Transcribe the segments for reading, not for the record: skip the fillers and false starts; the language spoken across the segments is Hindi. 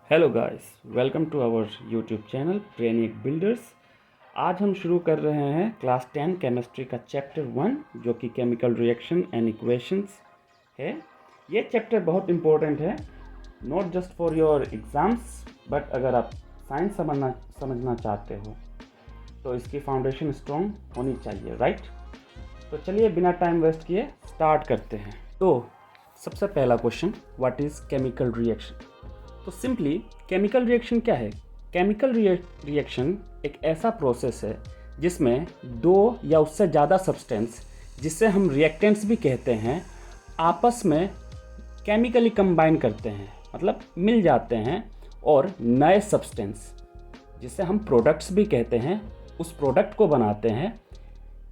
Hello guys, welcome to our YouTube channel Brainic Builders. आज हम शुरू कर रहे हैं क्लास 10 केमिस्ट्री का चैप्टर 1 जो कि केमिकल रिएक्शन एंड इक्वेशंस है। ये चैप्टर बहुत इम्पोर्टेंट है, not just for your exams but अगर आप साइंस समझना चाहते हो तो इसकी फाउंडेशन स्ट्रॉन्ग होनी चाहिए, राइट। तो चलिए बिना टाइम वेस्ट किए स्टार्ट करते हैं। तो सबसे पहला question, what is chemical reaction. तो सिंपली केमिकल रिएक्शन क्या है। केमिकल रिएक्शन एक ऐसा प्रोसेस है जिसमें दो या उससे ज़्यादा सब्सटेंस, जिससे हम रिएक्टेंट्स भी कहते हैं, आपस में केमिकली कंबाइन करते हैं, मतलब मिल जाते हैं और नए सब्सटेंस, जिससे हम प्रोडक्ट्स भी कहते हैं, उस प्रोडक्ट को बनाते हैं।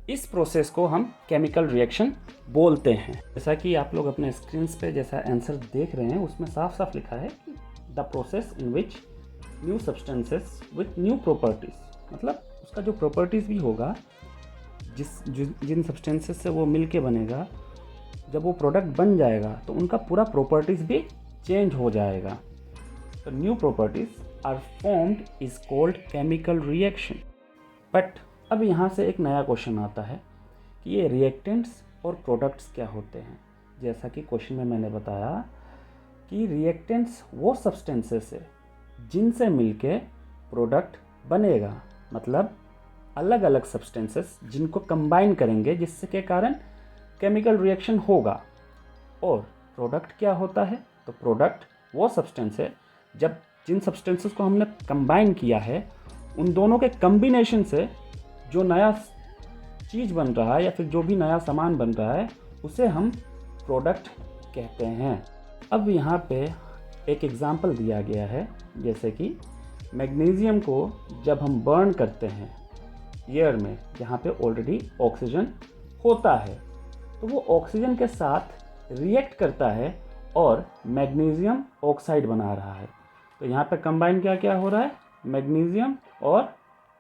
इस प्रोसेस को हम केमिकल रिएक्शन बोलते हैं। जैसा कि आप लोग अपने स्क्रीन पे जैसा आंसर देख रहे हैं उसमें साफ साफ लिखा है the process in which new substances with new properties, मतलब उसका जो प्रॉपर्टीज़ भी होगा, जिन सब्सटेंसेस से वो मिल के बनेगा, जब वो प्रोडक्ट बन जाएगा तो उनका पूरा प्रॉपर्टीज़ भी चेंज हो जाएगा। तो new properties are formed is called chemical reaction. But अब यहाँ से एक नया क्वेश्चन आता है कि ये रिएक्टेंट्स और प्रोडक्ट्स क्या होते हैं। जैसा कि क्वेश्चन में मैंने बताया कि रिएक्टेंट्स वो सब्सटेंसेस है जिनसे मिलके प्रोडक्ट बनेगा, मतलब अलग अलग सब्सटेंसेस जिनको कंबाइन करेंगे जिससे के कारण केमिकल रिएक्शन होगा। और प्रोडक्ट क्या होता है, तो प्रोडक्ट वो सब्सटेंस है जब जिन सब्सटेंसेस को हमने कंबाइन किया है उन दोनों के कम्बिनेशन से जो नया चीज़ बन रहा है या फिर जो भी नया सामान बन रहा है उसे हम प्रोडक्ट कहते हैं। अब यहाँ पे एक एग्ज़ाम्पल दिया गया है, जैसे कि मैग्नीशियम को जब हम बर्न करते हैं एयर में, जहाँ पे ऑलरेडी ऑक्सीजन होता है, तो वो ऑक्सीजन के साथ रिएक्ट करता है और मैग्नीशियम ऑक्साइड बना रहा है। तो यहाँ पे कंबाइन क्या क्या हो रहा है, मैग्नीशियम और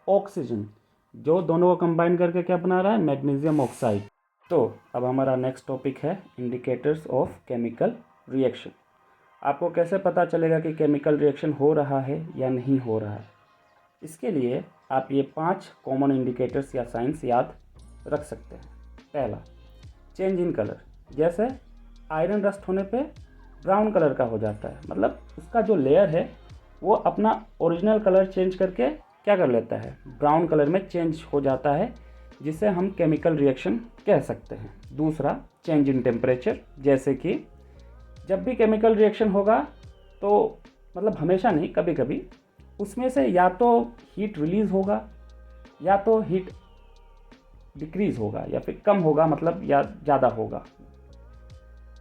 ऑक्सीजन, जो दोनों को कंबाइन करके क्या बना रहा है, मैग्नीशियम ऑक्साइड। तो अब हमारा नेक्स्ट टॉपिक है इंडिकेटर्स ऑफ केमिकल रिएक्शन। आपको कैसे पता चलेगा कि केमिकल रिएक्शन हो रहा है या नहीं हो रहा है। इसके लिए आप ये 5 कॉमन इंडिकेटर्स या साइंस याद रख सकते हैं। पहला, चेंज इन कलर। जैसे आयरन रस्ट होने पे ब्राउन कलर का हो जाता है, मतलब उसका जो लेयर है वो अपना ओरिजिनल कलर चेंज करके क्या कर लेता है, ब्राउन कलर में चेंज हो जाता है, जिसे हम केमिकल रिएक्शन कह सकते हैं। दूसरा, चेंज इन टेम्परेचर। जैसे कि जब भी केमिकल रिएक्शन होगा तो मतलब हमेशा नहीं, कभी कभी उसमें से या तो हीट रिलीज़ होगा या तो हीट डिक्रीज़ होगा या फिर कम होगा, मतलब या ज़्यादा होगा।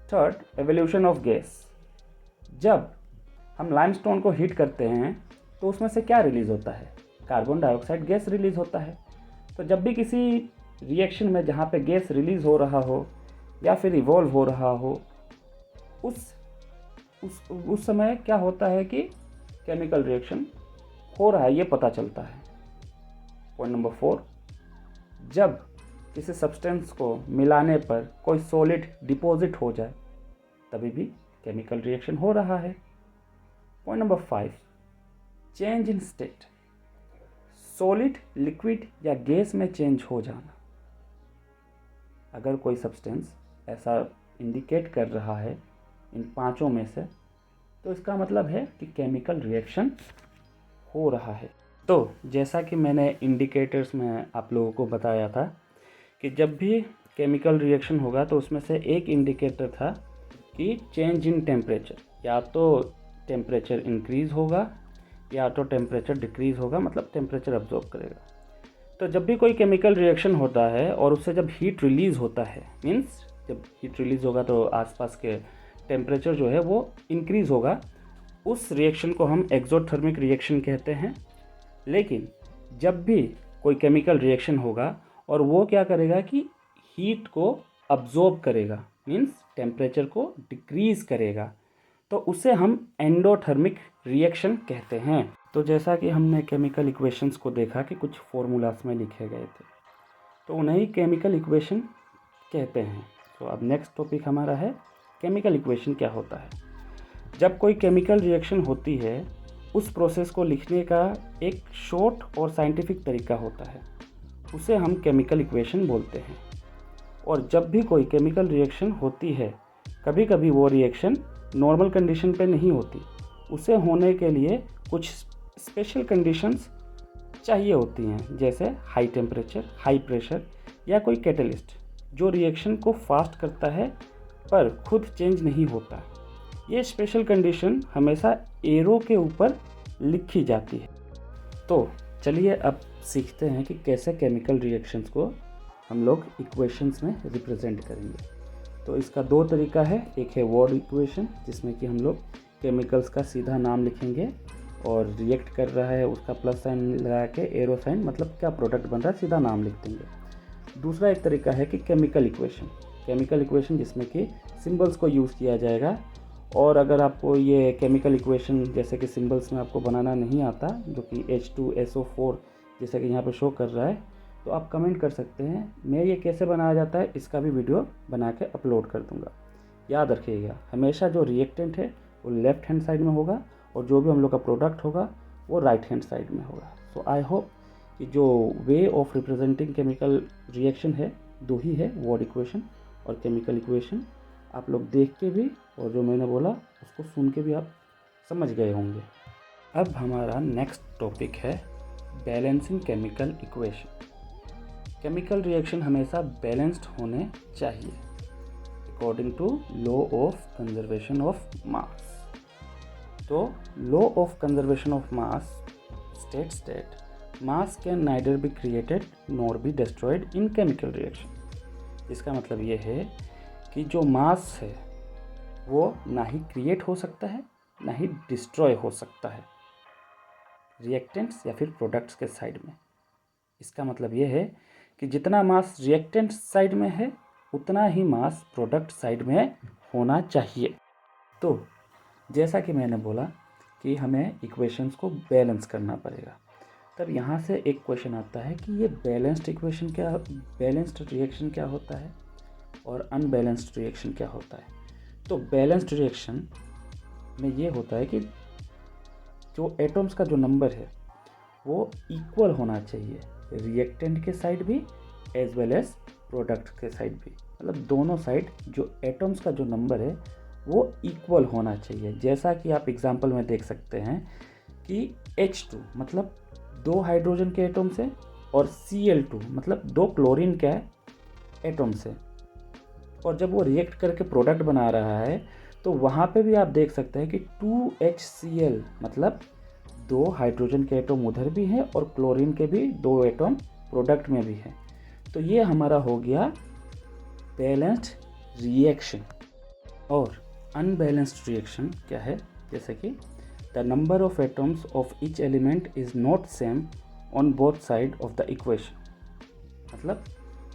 Third, evolution of gas. जब हम लाइमस्टोन को हीट करते हैं तो उसमें से क्या रिलीज़ होता है, कार्बन डाइऑक्साइड गैस रिलीज़ होता है। तो जब भी किसी रिएक्शन में जहाँ पे गैस रिलीज़ हो रहा हो या फिर इवॉल्व हो रहा हो, उस समय क्या होता है कि केमिकल रिएक्शन हो रहा है, ये पता चलता है। पॉइंट नंबर 4, जब किसी सब्सटेंस को मिलाने पर कोई सॉलिड डिपॉजिट हो जाए तभी भी केमिकल रिएक्शन हो रहा है। Point number 5, change in state. Solid, liquid या गैस में चेंज हो जाना। अगर कोई सब्सटेंस ऐसा इंडिकेट कर रहा है इन 5 में से, तो इसका मतलब है कि केमिकल रिएक्शन हो रहा है। तो जैसा कि मैंने इंडिकेटर्स में आप लोगों को बताया था कि जब भी केमिकल रिएक्शन होगा तो उसमें से एक इंडिकेटर था कि चेंज इन टेम्परेचर, या तो टेम्परेचर इंक्रीज़ होगा या तो टेम्परेचर डिक्रीज़ होगा, मतलब टेम्परेचर अब्जॉर्ब करेगा। तो जब भी कोई केमिकल रिएक्शन होता है और उससे जब हीट रिलीज़ होता है, मीन्स जब हीट रिलीज़ होगा तो आसपास के टेम्परेचर जो है वो इंक्रीज़ होगा, उस रिएक्शन को हम एक्सोथर्मिक रिएक्शन कहते हैं। लेकिन जब भी कोई केमिकल रिएक्शन होगा और वो क्या करेगा कि हीट को अब्जॉर्ब करेगा, मीन्स टेम्परेचर को डिक्रीज़ करेगा, तो उसे हम एंडोथर्मिक रिएक्शन कहते हैं। तो जैसा कि हमने केमिकल इक्वेशंस को देखा कि कुछ फॉर्मूलास में लिखे गए थे, तो उन्हें केमिकल इक्वेशन कहते हैं। तो अब नेक्स्ट टॉपिक हमारा है केमिकल इक्वेशन क्या होता है। जब कोई केमिकल रिएक्शन होती है उस प्रोसेस को लिखने का एक शॉर्ट और साइंटिफिक तरीका होता है, उसे हम केमिकल इक्वेशन बोलते हैं। और जब भी कोई केमिकल रिएक्शन होती है, कभी कभी वो रिएक्शन नॉर्मल कंडीशन पे नहीं होती, उसे होने के लिए कुछ स्पेशल कंडीशंस चाहिए होती हैं, जैसे हाई टेम्परेचर, हाई प्रेशर या कोई कैटलिस्ट जो रिएक्शन को फास्ट करता है पर खुद चेंज नहीं होता। ये स्पेशल कंडीशन हमेशा एरो के ऊपर लिखी जाती है। तो चलिए अब सीखते हैं कि कैसे केमिकल रिएक्शंस को हम लोग इक्वेशंस में रिप्रेजेंट करेंगे। तो इसका दो तरीका है, एक है वर्ड इक्वेशन जिसमें कि हम लोग केमिकल्स का सीधा नाम लिखेंगे और रिएक्ट कर रहा है उसका प्लस साइन लगा के एरो साइन, मतलब क्या प्रोडक्ट बन रहा है सीधा नाम लिख देंगे। दूसरा एक तरीका है कि केमिकल इक्वेशन जिसमें कि सिंबल्स को यूज़ किया जाएगा। और अगर आपको ये केमिकल इक्वेशन जैसे कि सिंबल्स में आपको बनाना नहीं आता, जो कि H2SO4 जैसे कि यहाँ पे शो कर रहा है, तो आप कमेंट कर सकते हैं, मैं ये कैसे बनाया जाता है इसका भी वीडियो बना के अपलोड कर दूँगा। याद रखिएगा, हमेशा जो रिएक्टेंट है वो लेफ्ट हैंड साइड में होगा और जो भी हम लोग का प्रोडक्ट होगा वो राइट हैंड साइड में होगा। सो आई होप कि जो way of representing chemical reaction है दो ही है, वर्ड इक्वेशन और केमिकल इक्वेशन। आप लोग देख के भी और जो मैंने बोला उसको सुन के भी आप समझ गए होंगे। अब हमारा नेक्स्ट टॉपिक है balancing chemical equation. Chemical reaction हमेशा बैलेंस्ड होने चाहिए according to law of conservation of mass. तो law of conservation of mass states that mass can neither be created nor be destroyed in chemical reaction। इसका मतलब ये है कि जो मास है वो ना ही क्रिएट हो सकता है ना ही डिस्ट्रॉय हो सकता है रिएक्टेंट्स या फिर प्रोडक्ट्स के साइड में। इसका मतलब ये है कि जितना मास रिएक्टेंट साइड में है उतना ही मास प्रोडक्ट साइड में होना चाहिए। तो जैसा कि मैंने बोला कि हमें इक्वेशंस को बैलेंस करना पड़ेगा, तब यहाँ से एक क्वेश्चन आता है कि ये बैलेंस्ड रिएक्शन क्या होता है और अनबैलेंस्ड रिएक्शन क्या होता है। तो बैलेंस्ड रिएक्शन में ये होता है कि जो एटम्स का जो नंबर है वो इक्वल होना चाहिए रिएक्टेंट के साइड भी एज वेल एज प्रोडक्ट के साइड भी, मतलब दोनों साइड जो एटम्स का जो नंबर है वो इक्वल होना चाहिए। जैसा कि आप एग्जांपल में देख सकते हैं कि H2 मतलब 2 हाइड्रोजन के एटम से और Cl2 मतलब 2 क्लोरीन के एटम से, और जब वो रिएक्ट करके प्रोडक्ट बना रहा है तो वहाँ पे भी आप देख सकते हैं कि 2HCl मतलब 2 हाइड्रोजन के एटम उधर भी हैं और क्लोरीन के भी 2 एटम प्रोडक्ट में भी हैं। तो ये हमारा हो गया बैलेंस्ड रिएक्शन। और अनबैलेंस्ड रिएक्शन क्या है, जैसे कि the number of atoms of each element is not same on both side of the equation. मतलब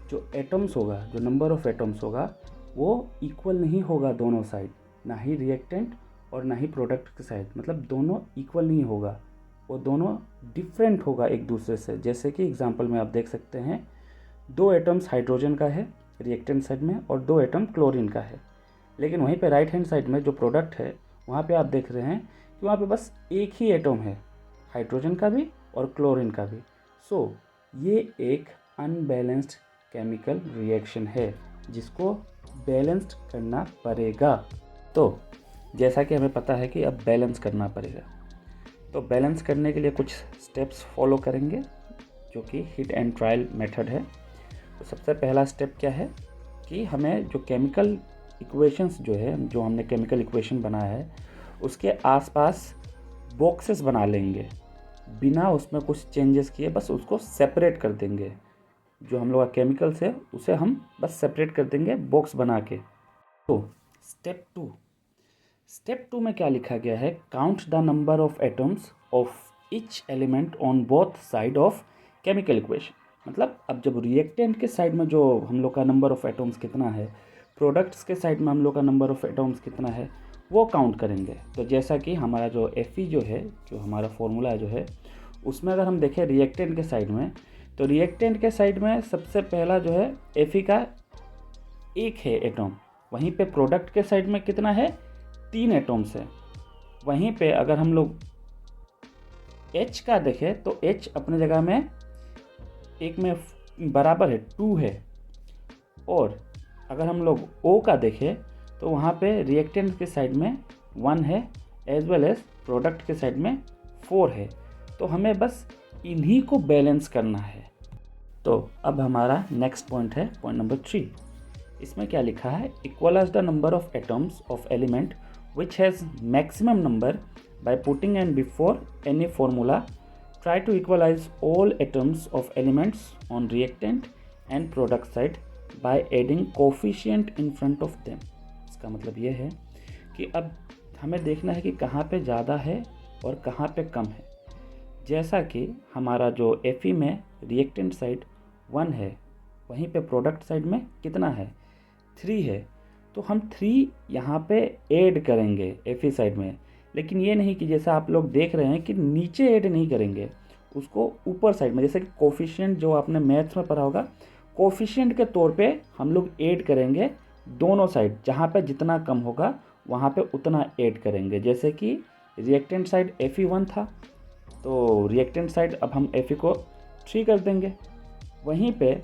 जो एटम्स होगा, जो नंबर ऑफ एटम्स होगा वो इक्वल नहीं होगा दोनों साइड, ना ही रिएक्टेंट और ना ही प्रोडक्ट के साइड, मतलब दोनों इक्वल नहीं होगा, वो दोनों डिफरेंट होगा एक दूसरे से। जैसे कि एग्जांपल में आप देख सकते हैं 2 एटम्स हाइड्रोजन का है रिएक्टेंट साइड में और 2 एटम क्लोरीन का है, लेकिन वहीं पे राइट हैंड साइड में जो प्रोडक्ट है वहाँ पे आप देख रहे हैं कि वहाँ पे बस एक ही एटम है, हाइड्रोजन का भी और क्लोरीन का भी। सो ये एक अनबैलेंस्ड केमिकल रिएक्शन है जिसको बैलेंस्ड करना पड़ेगा। तो जैसा कि हमें पता है कि अब बैलेंस करना पड़ेगा, तो बैलेंस करने के लिए कुछ स्टेप्स फॉलो करेंगे जो कि हिट एंड ट्रायल मेथड है। तो सबसे पहला स्टेप क्या है कि हमें जो केमिकल इक्वेशंस जो हमने केमिकल इक्वेशन बनाया है उसके आसपास बॉक्सेस बना लेंगे बिना उसमें कुछ चेंजेस किए, बस उसको सेपरेट कर देंगे। जो हम लोग का केमिकल्स है उसे हम बस सेपरेट कर देंगे बॉक्स बना के। तो स्टेप टू में क्या लिखा गया है, count the number of atoms of each element on both side of chemical equation. मतलब अब जब रिएक्टेंट के साइड में जो हम लोग का नंबर ऑफ एटम्स कितना है, प्रोडक्ट्स के साइड में हम लोग का नंबर ऑफ एटम्स कितना है, वो काउंट करेंगे। तो जैसा कि हमारा जो Fe जो है, जो हमारा फॉर्मूला जो है, उसमें अगर हम देखें रिएक्टेंट के साइड में, तो रिएक्टेंट के साइड में सबसे पहला जो है Fe का 1 है एटम, वहीं पे प्रोडक्ट के साइड में कितना है 3 एटम्स है। वहीं पे अगर हम लोग H का देखें तो H अपने जगह में एक में बराबर है 2 है, और अगर हम लोग O का देखें तो वहाँ पे रिएक्टेंट के साइड में 1 है एज वेल एज प्रोडक्ट के साइड में 4 है। तो हमें बस इन्हीं को बैलेंस करना है। तो अब हमारा नेक्स्ट पॉइंट है पॉइंट नंबर 3। इसमें क्या लिखा है, equalize the number of atoms of element which has maximum number by putting an before any formula, try to equalize all atoms of elements on reactant and product side by adding coefficient in front of them. इसका मतलब ये है कि अब हमें देखना है कि कहाँ पे ज़्यादा है और कहाँ पे कम है। जैसा कि हमारा जो Fe में रिएक्टेंट साइड 1 है, वहीं पे प्रोडक्ट साइड में कितना है, 3 है, तो हम 3 यहाँ पे ऐड करेंगे Fe साइड में। लेकिन ये नहीं कि जैसा आप लोग देख रहे हैं कि नीचे ऐड नहीं करेंगे, उसको ऊपर साइड में, जैसे कि कोफिशिएंट जो आपने मैथ्स में पढ़ा होगा, कोफिशिएंट के तौर पे हम लोग ऐड करेंगे दोनों साइड, जहाँ पे जितना कम होगा वहाँ पे उतना ऐड करेंगे। जैसे कि रिएक्टेंट साइड Fe1 था, तो रिएक्टेंट साइड अब हम Fe को 3 कर देंगे। वहीं पे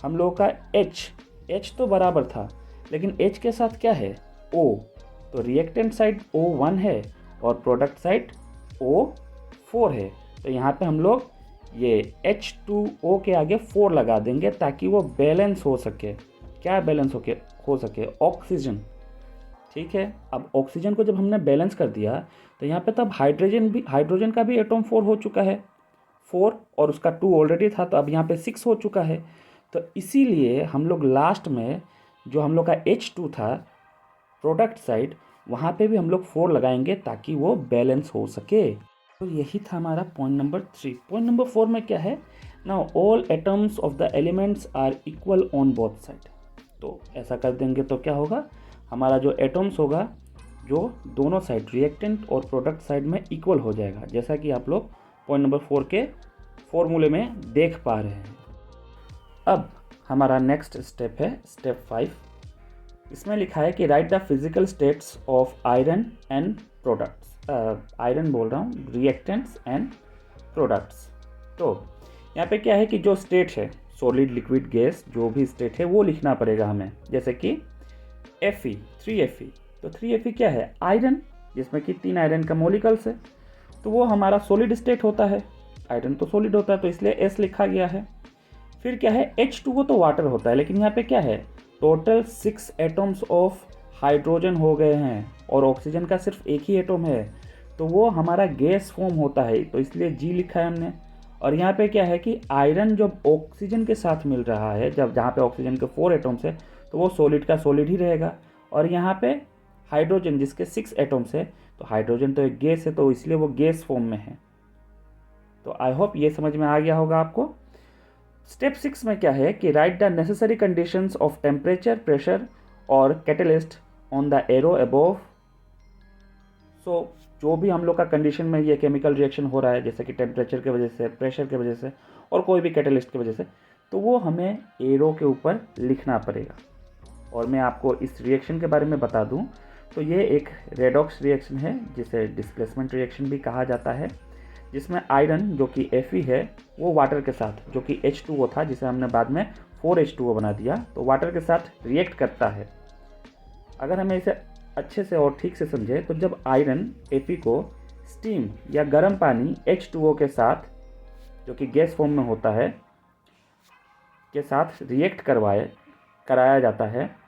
हम लोग का H तो बराबर था, लेकिन H के साथ क्या है, O, तो रिएक्टेंट साइड O1 है और प्रोडक्ट साइड O4 है। तो यहाँ पे हम लोग ये H2O के आगे 4 लगा देंगे ताकि वो बैलेंस हो सके। क्या बैलेंस हो सके, ऑक्सीजन। ठीक है, अब ऑक्सीजन को जब हमने बैलेंस कर दिया तो यहाँ पे तब हाइड्रोजन का भी एटॉम 4 हो चुका है, 4, और उसका 2 ऑलरेडी था, तो अब यहाँ पे 6 हो चुका है। तो इसीलिए हम लोग लास्ट में जो हम लोग का H2 था प्रोडक्ट साइड, वहाँ पे भी हम लोग 4 लगाएंगे ताकि वो बैलेंस हो सके। तो यही था हमारा पॉइंट नंबर 3। पॉइंट नंबर 4 में क्या है, now all atoms of the elements are equal on both side. तो ऐसा कर देंगे तो क्या होगा, हमारा जो एटम्स होगा जो दोनों साइड रिएक्टेंट और प्रोडक्ट साइड में इक्वल हो जाएगा, जैसा कि आप लोग पॉइंट नंबर 4 के फॉर्मूले में देख पा रहे हैं। अब हमारा नेक्स्ट स्टेप है स्टेप 5। इसमें लिखा है कि right the physical states of iron and products, iron बोल रहा हूँ, रिएक्टेंट्स एंड प्रोडक्ट्स। तो यहाँ पे क्या है कि जो स्टेट है, सॉलिड लिक्विड गैस जो भी स्टेट है वो लिखना पड़ेगा हमें। जैसे कि Fe 3Fe, तो 3Fe क्या है, आयरन, जिसमें कि 3 आयरन का मॉलिक्यूल्स है, तो वो हमारा सॉलिड स्टेट होता है। आयरन तो सॉलिड होता है तो इसलिए S लिखा गया है। फिर क्या है, H2O तो वाटर होता है, लेकिन यहाँ पे क्या है, टोटल 6 एटम्स ऑफ हाइड्रोजन हो गए हैं और ऑक्सीजन का सिर्फ एक ही एटम है, तो वो हमारा गैस फॉर्म होता है, तो इसलिए G लिखा है हमने। और यहाँ पे क्या है कि आयरन जब ऑक्सीजन के साथ मिल रहा है, जब जहाँ पे ऑक्सीजन के 4 एटम्स है, तो वो सॉलिड का सॉलिड ही रहेगा। और यहाँ पे हाइड्रोजन जिसके 6 एटम्स है, तो हाइड्रोजन तो एक गैस है, तो इसलिए वो गैस फॉर्म में है। तो आई होप ये समझ में आ गया होगा आपको। स्टेप 6 में क्या है कि right the necessary conditions of temperature, pressure और catalyst on the arrow above. So जो भी हम लोग का कंडीशन में ये केमिकल रिएक्शन हो रहा है, जैसे कि टेम्परेचर की वजह से, प्रेशर की वजह से और कोई भी कैटलिस्ट की वजह से, तो वो हमें एरो के ऊपर लिखना पड़ेगा। और मैं आपको इस रिएक्शन के बारे में बता दूं तो ये एक रेडॉक्स रिएक्शन है, जिसे डिस्प्लेसमेंट रिएक्शन भी कहा जाता है, जिसमें आयरन जो कि Fe है वो वाटर के साथ, जो कि H2O था जिसे हमने बाद में 4H2O बना दिया, तो वाटर के साथ रिएक्ट करता है। अगर हमें इसे अच्छे से और ठीक से समझे तो जब आयरन Fe को स्टीम या गर्म पानी H2O के साथ, जो कि गैस फॉर्म में होता है, के साथ रिएक्ट कराया जाता है,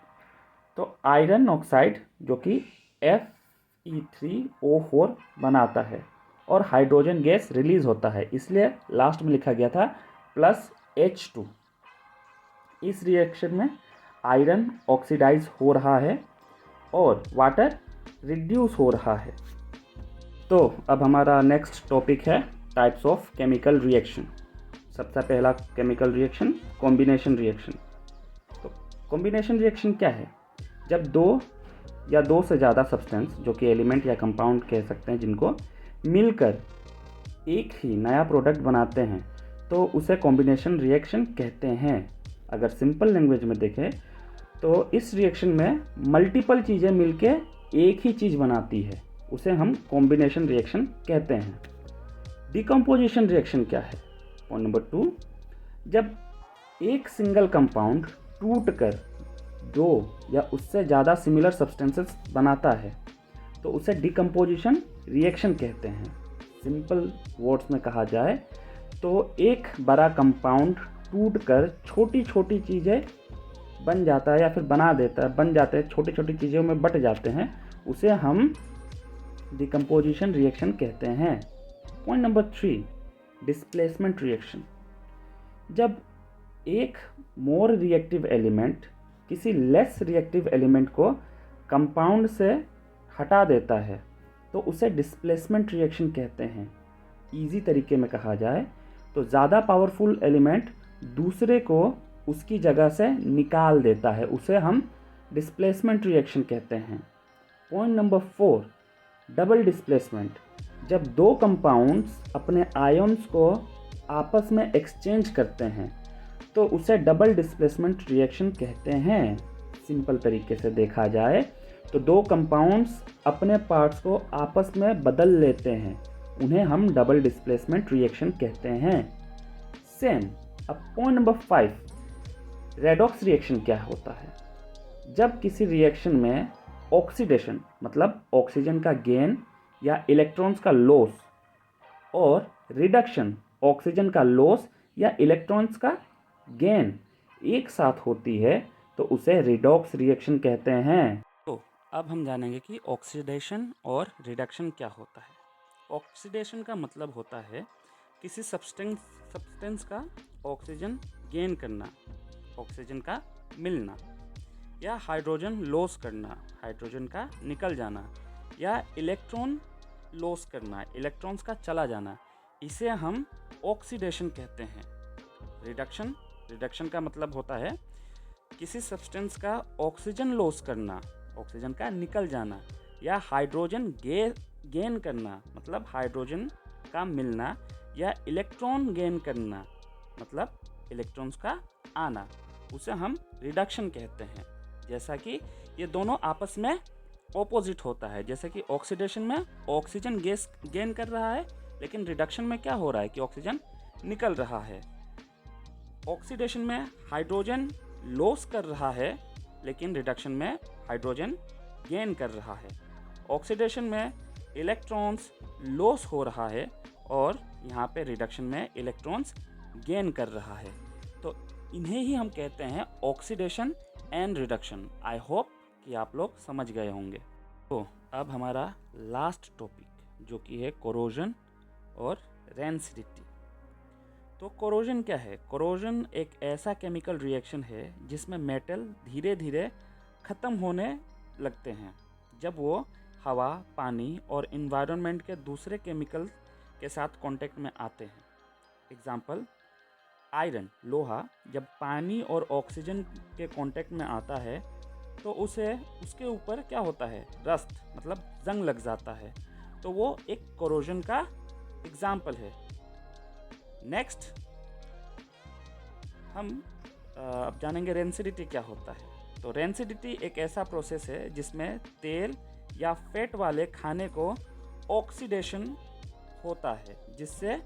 तो आयरन ऑक्साइड जो कि Fe3O4 बनाता है और हाइड्रोजन गैस रिलीज होता है, इसलिए लास्ट में लिखा गया था +H2। इस रिएक्शन में आयरन ऑक्सीडाइज हो रहा है और वाटर रिड्यूस हो रहा है। तो अब हमारा नेक्स्ट टॉपिक है टाइप्स ऑफ केमिकल रिएक्शन। सबसे पहला केमिकल रिएक्शन कॉम्बिनेशन रिएक्शन। तो कॉम्बिनेशन रिएक्शन क्या है, जब 2 या 2 से ज़्यादा सब्सटेंस, जो कि एलिमेंट या कंपाउंड कह सकते हैं, जिनको मिलकर एक ही नया प्रोडक्ट बनाते हैं, तो उसे कॉम्बिनेशन रिएक्शन कहते हैं। अगर सिंपल लैंग्वेज में देखें तो इस रिएक्शन में मल्टीपल चीज़ें मिलके एक ही चीज़ बनाती है, उसे हम कॉम्बिनेशन रिएक्शन कहते हैं। डिकम्पोजिशन रिएक्शन क्या है? पॉइंट नंबर 2, जब एक सिंगल कंपाउंड टूटकर दो या उससे ज़्यादा सिमिलर सब्सटेंसेस बनाता है तो उसे डिकम्पोजिशन रिएक्शन कहते हैं। सिंपल वर्ड्स में कहा जाए तो एक बड़ा कंपाउंड टूटकर छोटी छोटी चीज़ें बन जाता है या फिर बन जाते हैं, छोटी छोटी चीज़ों में बट जाते हैं, उसे हम डिकम्पोजिशन रिएक्शन कहते हैं। Point number 3, displacement reaction. जब एक मोर रिएक्टिव एलिमेंट किसी लेस रिएक्टिव एलिमेंट को कंपाउंड से हटा देता है तो उसे डिस्प्लेसमेंट रिएक्शन कहते हैं। इजी तरीके में कहा जाए तो ज़्यादा पावरफुल एलिमेंट दूसरे को उसकी जगह से निकाल देता है, उसे हम डिस्प्लेसमेंट रिएक्शन कहते हैं। Point number 4, double displacement. जब दो कंपाउंड्स अपने आयन्स को आपस में एक्सचेंज करते हैं तो उसे डबल डिस्प्लेसमेंट रिएक्शन कहते हैं। सिंपल तरीके से देखा जाए तो दो कंपाउंड्स अपने पार्ट्स को आपस में बदल लेते हैं, उन्हें हम डबल डिस्प्लेसमेंट रिएक्शन कहते हैं। सेम। अब पॉइंट नंबर 5, रेडॉक्स रिएक्शन क्या होता है? जब किसी रिएक्शन में ऑक्सीडेशन मतलब ऑक्सीजन का गेन या इलेक्ट्रॉन्स का लॉस और रिडक्शन ऑक्सीजन का लॉस या इलेक्ट्रॉन्स का गेन एक साथ होती है तो उसे रिडॉक्स रिएक्शन कहते हैं। तो अब हम जानेंगे कि ऑक्सीडेशन और रिडक्शन क्या होता है। ऑक्सीडेशन का मतलब होता है किसी सब्सटेंस का ऑक्सीजन गेन करना, ऑक्सीजन का मिलना, या हाइड्रोजन लॉस करना, हाइड्रोजन का निकल जाना, या इलेक्ट्रॉन लॉस करना, इलेक्ट्रॉन्स का चला जाना, इसे हम ऑक्सीडेशन कहते हैं। रिडक्शन का मतलब होता है किसी सब्सटेंस का ऑक्सीजन लॉस करना, ऑक्सीजन का निकल जाना, या हाइड्रोजन गेन करना मतलब हाइड्रोजन का मिलना, या इलेक्ट्रॉन गेन करना मतलब इलेक्ट्रॉन्स का आना, उसे हम रिडक्शन कहते हैं। जैसा कि ये दोनों आपस में ऑपोजिट होता है, जैसे कि ऑक्सीडेशन में ऑक्सीजन गैस गेन कर रहा है, लेकिन रिडक्शन में क्या हो रहा है कि ऑक्सीजन निकल रहा है। ऑक्सीडेशन में हाइड्रोजन लॉस कर रहा है, लेकिन रिडक्शन में हाइड्रोजन गेन कर रहा है। ऑक्सीडेशन में इलेक्ट्रॉन्स लॉस हो रहा है और यहाँ पे रिडक्शन में इलेक्ट्रॉन्स गेन कर रहा है। तो इन्हें ही हम कहते हैं oxidation and reduction. I hope कि आप लोग समझ गए होंगे। तो अब हमारा लास्ट टॉपिक जो कि है कोरोजन और रेंसिडिटी। तो कोरोजन क्या है? कोरोजन एक ऐसा केमिकल रिएक्शन है जिसमें मेटल धीरे धीरे ख़त्म होने लगते हैं जब वो हवा, पानी और इन्वायरमेंट के दूसरे केमिकल के साथ कांटेक्ट में आते हैं। एग्जाम्पल, आयरन, लोहा, जब पानी और ऑक्सीजन के कांटेक्ट में आता है तो उसके ऊपर क्या होता है? रस्ट मतलब जंग लग जाता है। तो वो एक कोरोजन का एग्जाम्पल है। नेक्स्ट हम अब जानेंगे रेंसिडिटी क्या होता है। तो रेंसिडिटी एक ऐसा प्रोसेस है जिसमें तेल या फैट वाले खाने को ऑक्सीडेशन होता है जिससे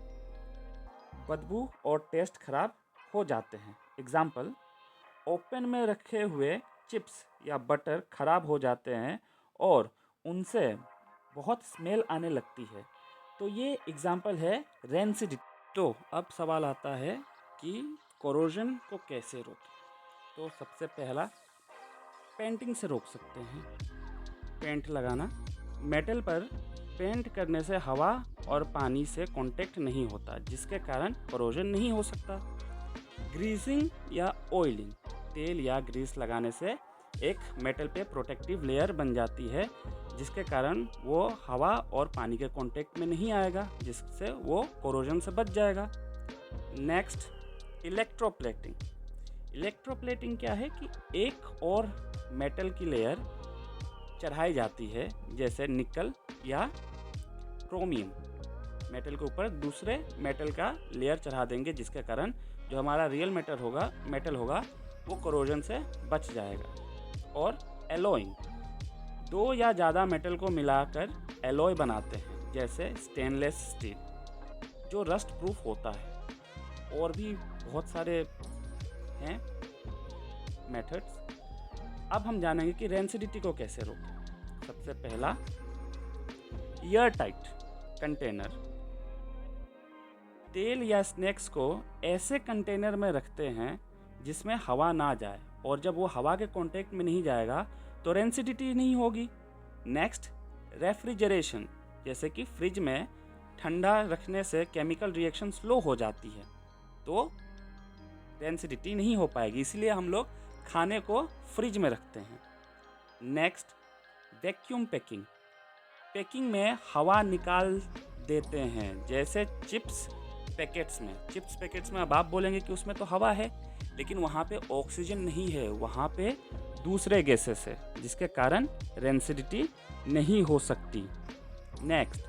बदबू और टेस्ट खराब हो जाते हैं। एग्जाम्पल, ओपन में रखे हुए चिप्स या बटर खराब हो जाते हैं और उनसे बहुत स्मेल आने लगती है। तो ये एग्जाम्पल है रेंसिडिटी। तो अब सवाल आता है कि कोरोजन को कैसे रोकें। तो सबसे पहला, पेंटिंग से रोक सकते हैं। पेंट लगाना, मेटल पर पेंट करने से हवा और पानी से कांटेक्ट नहीं होता जिसके कारण कोरोजन नहीं हो सकता। ग्रीसिंग या ऑयलिंग, तेल या ग्रीस लगाने से एक मेटल पे प्रोटेक्टिव लेयर बन जाती है जिसके कारण वो हवा और पानी के कांटेक्ट में नहीं आएगा जिससे वो कोरोजन से बच जाएगा। Next, electroplating. इलेक्ट्रोप्लेटिंग क्या है कि एक और मेटल की लेयर चढ़ाई जाती है जैसे निकल या क्रोमियम। मेटल के ऊपर दूसरे मेटल का लेयर चढ़ा देंगे जिसके कारण जो हमारा रियल मेटल होगा वो कोरोजन से बच जाएगा। और एलॉइंग, दो या ज़्यादा मेटल को मिलाकर एलॉय बनाते हैं जैसे स्टेनलेस स्टील। जो रस्ट प्रूफ होता है। और भी बहुत सारे हैं मेथड्स। अब हम जानेंगे कि रेंसिडिटी को कैसे रोकें। सबसे पहला, एयर टाइट कंटेनर। तेल या स्नैक्स को ऐसे कंटेनर में रखते हैं जिसमें हवा ना जाए, और जब वो हवा के कांटेक्ट में नहीं जाएगा तो रेंसिडिटी नहीं होगी। नेक्स्ट, रेफ्रिजरेशन, जैसे कि फ्रिज में ठंडा रखने से केमिकल रिएक्शन स्लो हो जाती है तो रेंसिडिटी नहीं हो पाएगी, इसलिए हम लोग खाने को फ्रिज में रखते हैं। Next, vacuum packing. पैकिंग में हवा निकाल देते हैं, जैसे चिप्स पैकेट्स में अब आप बोलेंगे कि उसमें तो हवा है, लेकिन वहाँ पे ऑक्सीजन नहीं है, वहाँ पे दूसरे गैसेस है, जिसके कारण रेंसिडिटी नहीं हो सकती। नेक्स्ट,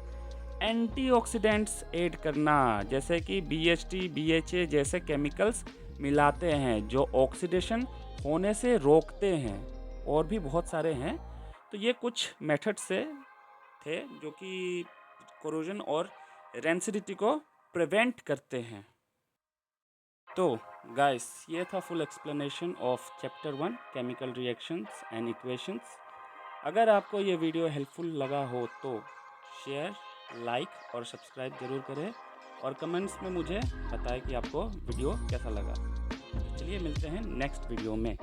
एंटीऑक्सीडेंट्स ऐड करना, जैसे कि BHT BHA जैसे केमिकल्स मिलाते हैं जो ऑक्सीडेशन होने से रोकते हैं। और भी बहुत सारे हैं। तो ये कुछ मेथड से थे जो कि कोरोजन और रेंसिडिटी को प्रिवेंट करते हैं। तो गाइस, ये था full explanation of chapter 1 chemical reactions and equations. अगर आपको ये वीडियो हेल्पफुल लगा हो तो शेयर, लाइक और सब्सक्राइब ज़रूर करें, और कमेंट्स में मुझे बताएं कि आपको वीडियो कैसा लगा। चलिए मिलते हैं नेक्स्ट वीडियो में।